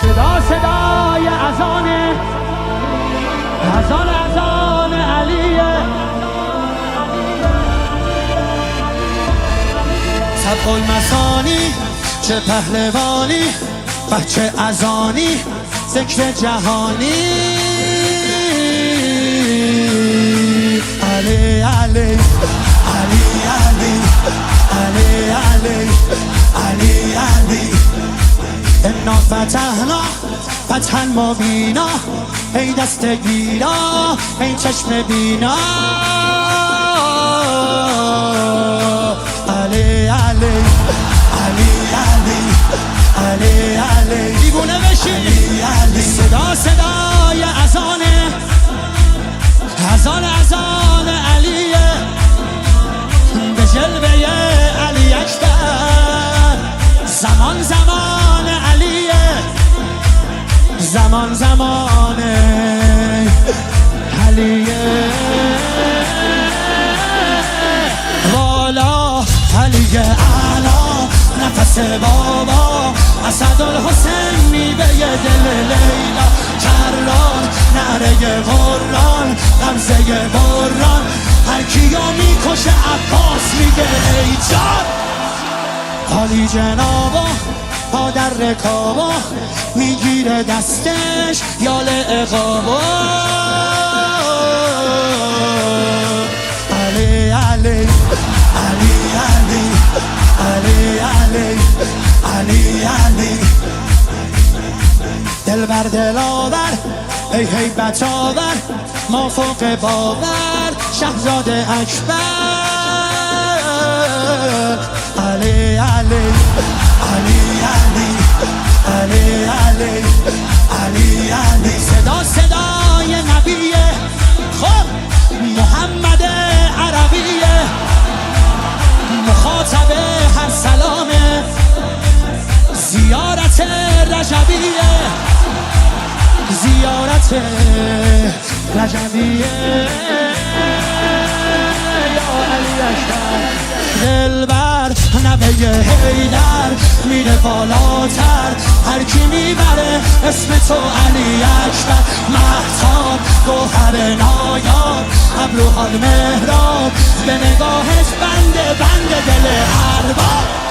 صدا صدای اذان علیه، طبق المثانی چه پهلوانی، بچه اذانی ذکر جهانی. علی علی علی علی علی علی علی علی انا فتحنا فتحا مبینا، ای دست گیرا ای چشم بینا. علی علی علی علی علی علی دیوونه بشی. علی علی صدا صدای اذان علیه، به جلوه علی اکبر. زمان زمان علیه، زمان زمان علیه. والا علی اعلا نفس بابا، اسدالحسین میوه دل لیلا. کران نعره قرآن غمزه بران، هر کیو میکشه عباس میگه ای جان. عالی جنابا پا در رکابا، میگیره دستش یال عقابا. علی علی علی علی علی علی علی علی دل بر دل آور ای هیبت آور، ما فوق باور شهزاده اکبر. علی علی علی علی علی علی علی علی صدا صدای نبیه، خب محمد عربیه، مخاطب هر سلامه، زیارت رجبیه، زیارت رجبیه. یا علی اکبر دلبر نوه حیدر میره بالاتر، هر کی میبره اسم تو علی اکبر. مهتاب گوهر نایاب، ابروها مهراب، به نگاهش بند دل ارباب.